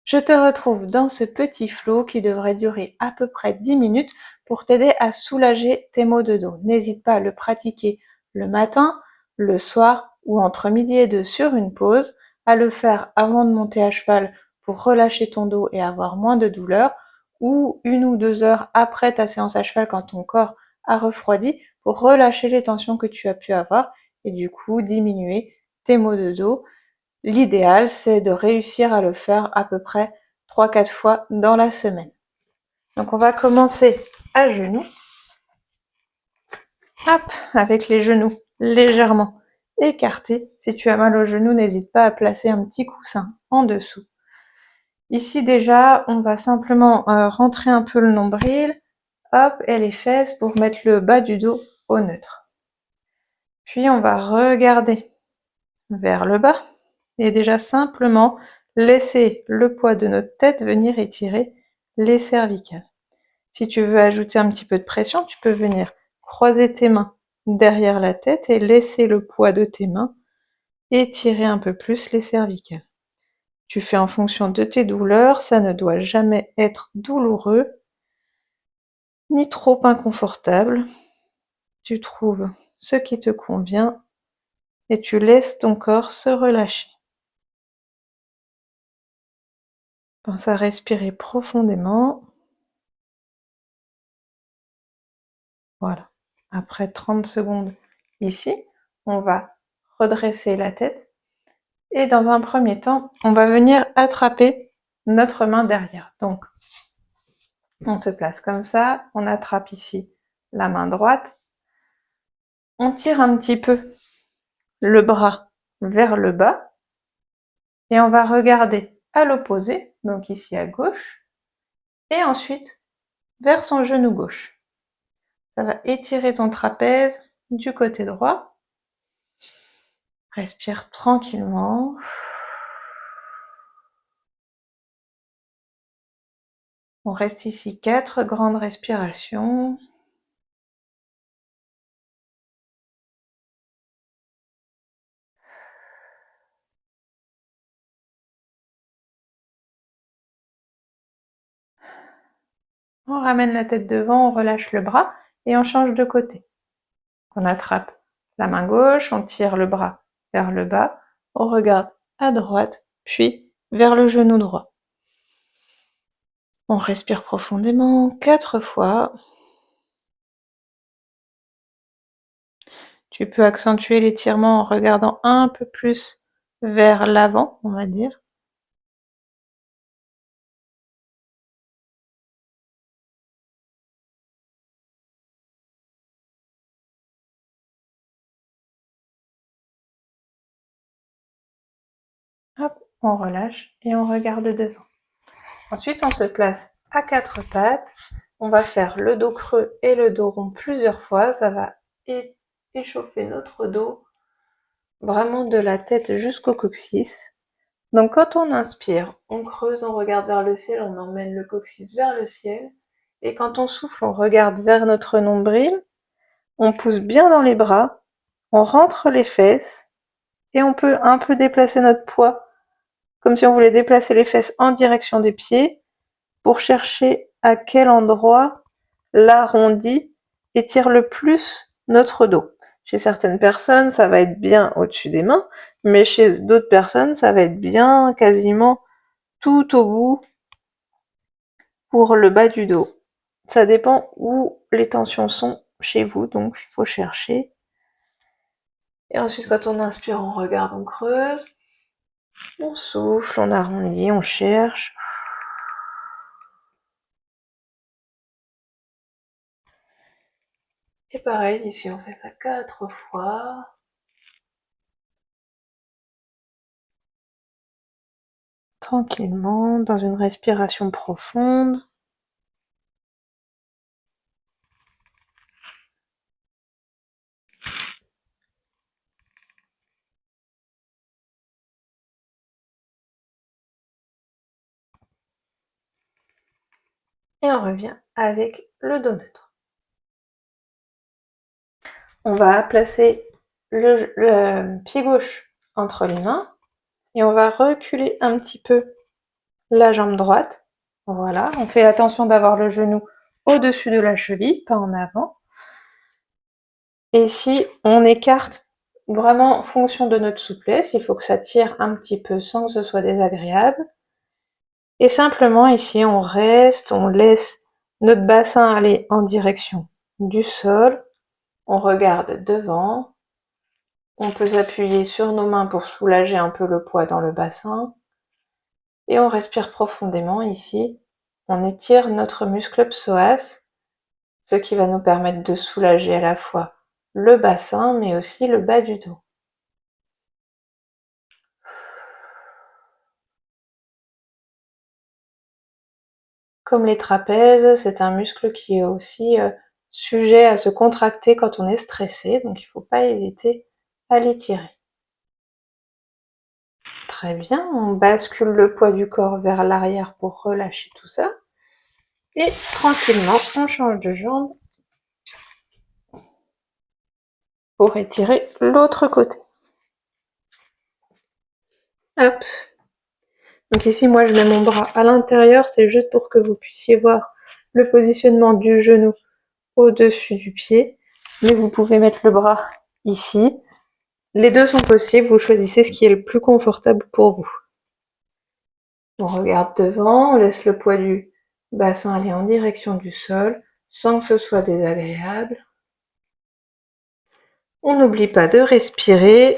Je te retrouve dans ce petit flow qui devrait durer à peu près 10 minutes pour t'aider à soulager tes maux de dos. N'hésite pas à le pratiquer le matin, le soir ou entre midi et deux sur une pause, à le faire avant de monter à cheval pour relâcher ton dos et avoir moins de douleur, ou 1 ou 2 heures après ta séance à cheval quand ton corps a refroidi pour relâcher les tensions que tu as pu avoir et du coup diminuer tes maux de dos. L'idéal, c'est de réussir à le faire à peu près 3-4 fois dans la semaine. Donc on va commencer à genoux. Hop, avec les genoux légèrement écartés. Si tu as mal au genou, n'hésite pas à placer un petit coussin en dessous. Ici déjà, on va simplement rentrer un peu le nombril, hop, et les fesses pour mettre le bas du dos au neutre. Puis on va regarder vers le bas et déjà simplement laisser le poids de notre tête venir étirer les cervicales. Si tu veux ajouter un petit peu de pression, tu peux venir croiser tes mains derrière la tête et laisser le poids de tes mains étirer un peu plus les cervicales. Tu fais en fonction de tes douleurs, ça ne doit jamais être douloureux ni trop inconfortable. Tu trouves ce qui te convient et tu laisses ton corps se relâcher. Pense à respirer profondément. Voilà. Après 30 secondes ici, on va redresser la tête et dans un premier temps, on va venir attraper notre main derrière. Donc, on se place comme ça, on attrape ici la main droite, on tire un petit peu le bras vers le bas et on va regarder à l'opposé, donc ici à gauche, et ensuite vers son genou gauche. Ça va étirer ton trapèze du côté droit. Respire tranquillement. On reste ici 4 grandes respirations. On ramène la tête devant, on relâche le bras et on change de côté. On attrape la main gauche, on tire le bras vers le bas, on regarde à droite, puis vers le genou droit. On respire profondément 4 fois. Tu peux accentuer l'étirement en regardant un peu plus vers l'avant, on va dire. Hop, on relâche et on regarde devant. Ensuite, on se place à 4 pattes. On va faire le dos creux et le dos rond plusieurs fois. Ça va échauffer notre dos, vraiment de la tête jusqu'au coccyx. Donc quand on inspire, on creuse, on regarde vers le ciel, on emmène le coccyx vers le ciel. Et quand on souffle, on regarde vers notre nombril. On pousse bien dans les bras, on rentre les fesses et on peut un peu déplacer notre poids, comme si on voulait déplacer les fesses en direction des pieds pour chercher à quel endroit l'arrondi étire le plus notre dos. Chez certaines personnes, ça va être bien au-dessus des mains, mais chez d'autres personnes, ça va être bien quasiment tout au bout pour le bas du dos. Ça dépend où les tensions sont chez vous, donc il faut chercher. Et ensuite, quand on inspire, on regarde, on creuse. On souffle, on arrondit, on cherche. Et pareil, ici on fait ça 4 fois. Tranquillement, dans une respiration profonde. Et on revient avec le dos neutre. On va placer le pied gauche entre les mains et on va reculer un petit peu la jambe droite. Voilà, on fait attention d'avoir le genou au-dessus de la cheville, pas en avant. Et ici, on écarte vraiment en fonction de notre souplesse. Il faut que ça tire un petit peu sans que ce soit désagréable. Et simplement ici, on reste, on laisse notre bassin aller en direction du sol. On regarde devant. On peut s'appuyer sur nos mains pour soulager un peu le poids dans le bassin. Et on respire profondément ici. On étire notre muscle psoas, ce qui va nous permettre de soulager à la fois le bassin, mais aussi le bas du dos. Comme les trapèzes, c'est un muscle qui est aussi sujet à se contracter quand on est stressé, donc il ne faut pas hésiter à l'étirer. Très bien, on bascule le poids du corps vers l'arrière pour relâcher tout ça. Et tranquillement, on change de jambe pour étirer l'autre côté. Hop. Donc ici, moi, je mets mon bras à l'intérieur, c'est juste pour que vous puissiez voir le positionnement du genou au-dessus du pied. Mais vous pouvez mettre le bras ici. Les deux sont possibles, vous choisissez ce qui est le plus confortable pour vous. On regarde devant, on laisse le poids du bassin aller en direction du sol, sans que ce soit désagréable. On n'oublie pas de respirer.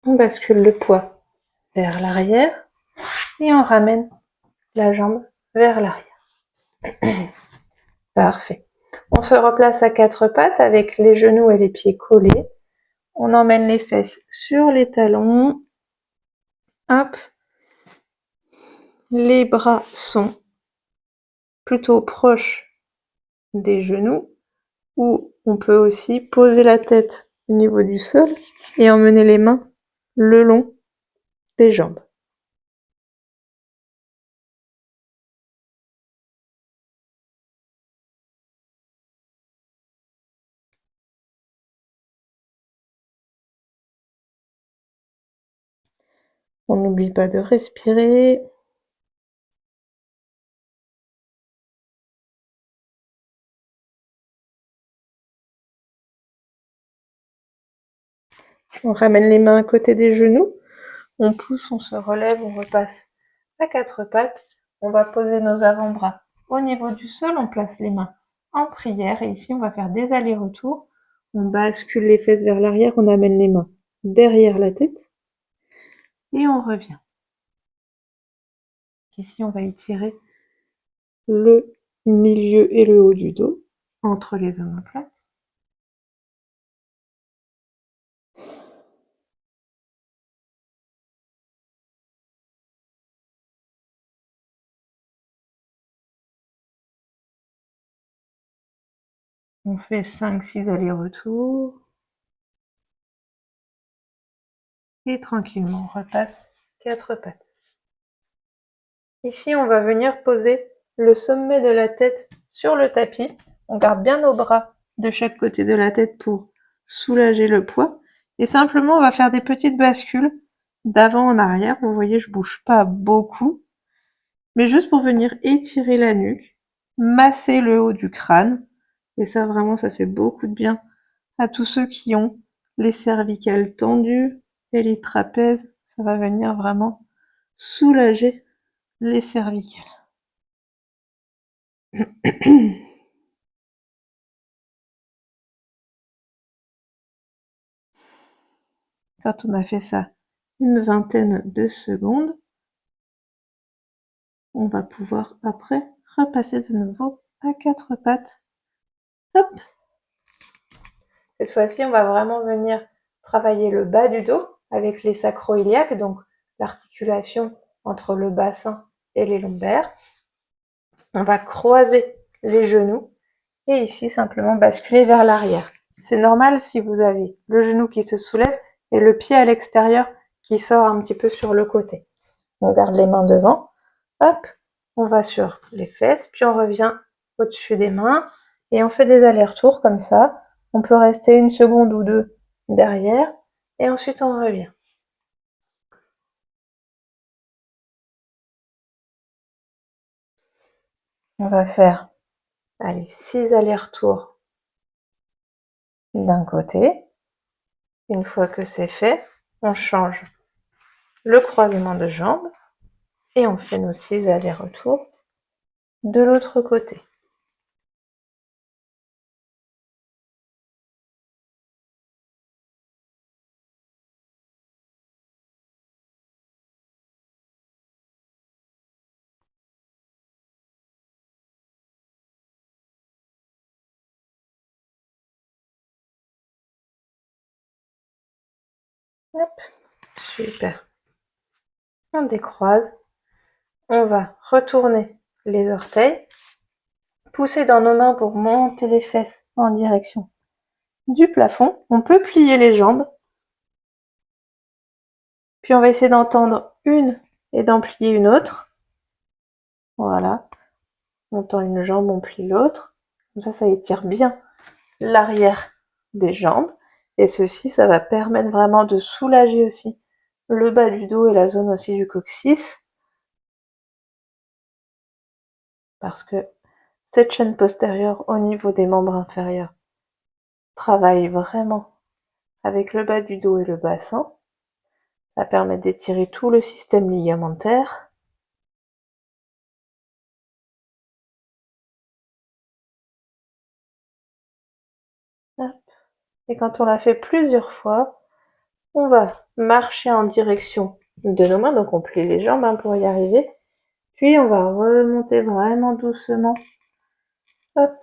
On bascule le poids vers l'arrière et on ramène la jambe vers l'arrière. Parfait. On se replace à quatre pattes avec les genoux et les pieds collés. On emmène les fesses sur les talons. Hop. Les bras sont plutôt proches des genoux, ou on peut aussi poser la tête au niveau du sol et emmener les mains le long des jambes. On n'oublie pas de respirer. On ramène les mains à côté des genoux. On pousse, on se relève, on repasse à quatre pattes. On va poser nos avant-bras au niveau du sol. On place les mains en prière. Et ici, on va faire des allers-retours. On bascule les fesses vers l'arrière. On amène les mains derrière la tête. Et on revient. Ici, on va étirer le milieu et le haut du dos entre les omoplates. On fait 5-6 allers-retours. Et tranquillement, on repasse quatre pattes. Ici, on va venir poser le sommet de la tête sur le tapis. On garde bien nos bras de chaque côté de la tête pour soulager le poids. Et simplement, on va faire des petites bascules d'avant en arrière. Vous voyez, je bouge pas beaucoup, mais juste pour venir étirer la nuque, masser le haut du crâne. Et ça, vraiment, ça fait beaucoup de bien à tous ceux qui ont les cervicales tendues et les trapèzes. Ça va venir vraiment soulager les cervicales. Quand on a fait ça une vingtaine de secondes, on va pouvoir après repasser de nouveau à quatre pattes. Hop. Cette fois-ci, on va vraiment venir travailler le bas du dos avec les sacro-iliaques, donc l'articulation entre le bassin et les lombaires. On va croiser les genoux et ici simplement basculer vers l'arrière. C'est normal si vous avez le genou qui se soulève et le pied à l'extérieur qui sort un petit peu sur le côté. On garde les mains devant. Hop, on va sur les fesses, puis on revient au-dessus des mains, et on fait des allers-retours comme ça. On peut rester 1 seconde ou 2 derrière, et ensuite on revient. On va faire, allez, 6 allers-retours d'un côté. Une fois que c'est fait, on change le croisement de jambes et on fait nos 6 allers-retours de l'autre côté. Hop, super. On décroise. On va retourner les orteils, pousser dans nos mains pour monter les fesses en direction du plafond. On peut plier les jambes. Puis on va essayer d'en tendre une et d'en plier une autre. Voilà. On tend une jambe, on plie l'autre. Comme ça étire bien l'arrière des jambes. Et ceci, ça va permettre vraiment de soulager aussi le bas du dos et la zone aussi du coccyx. Parce que cette chaîne postérieure au niveau des membres inférieurs travaille vraiment avec le bas du dos et le bassin. Ça permet d'étirer tout le système ligamentaire. Et quand on l'a fait plusieurs fois, on va marcher en direction de nos mains, donc on plie les jambes pour y arriver. Puis on va remonter vraiment doucement. Hop,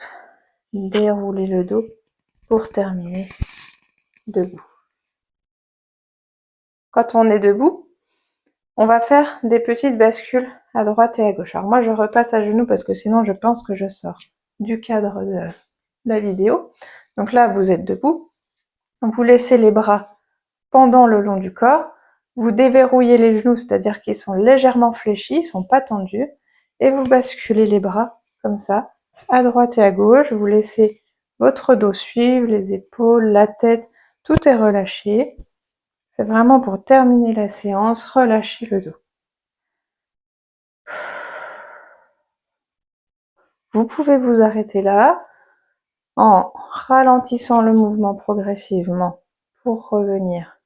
dérouler le dos pour terminer debout. Quand on est debout, on va faire des petites bascules à droite et à gauche. Alors moi je repasse à genoux parce que sinon je pense que je sors du cadre de la vidéo. Donc là vous êtes debout, vous laissez les bras pendant le long du corps, vous déverrouillez les genoux, c'est-à-dire qu'ils sont légèrement fléchis, ils sont pas tendus, et vous basculez les bras comme ça, à droite et à gauche, vous laissez votre dos suivre, les épaules, la tête, tout est relâché. C'est vraiment pour terminer la séance, relâcher le dos. Vous pouvez vous arrêter là, en ralentissant le mouvement progressivement pour revenir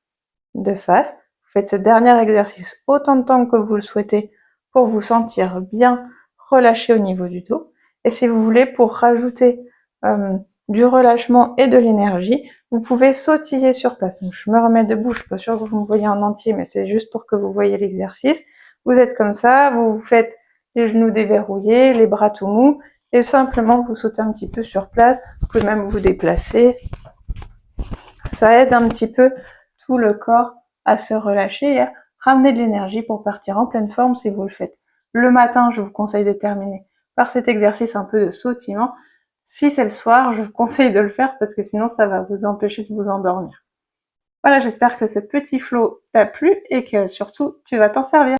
de face. Vous faites ce dernier exercice autant de temps que vous le souhaitez pour vous sentir bien relâché au niveau du dos. Et si vous voulez, pour rajouter du relâchement et de l'énergie, vous pouvez sautiller sur place. Donc, je me remets debout, je suis pas sûre que vous me voyez en entier, mais c'est juste pour que vous voyez l'exercice. Vous êtes comme ça, vous faites les genoux déverrouillés, les bras tout mous, et simplement vous sautez un petit peu sur place. Vous pouvez même vous déplacer. Ça aide un petit peu tout le corps à se relâcher et à ramener de l'énergie pour partir en pleine forme si vous le faites. Le matin, je vous conseille de terminer par cet exercice un peu de sautillement. Si c'est le soir, je vous conseille de le faire parce que sinon ça va vous empêcher de vous endormir. Voilà, j'espère que ce petit flow t'a plu et que surtout tu vas t'en servir.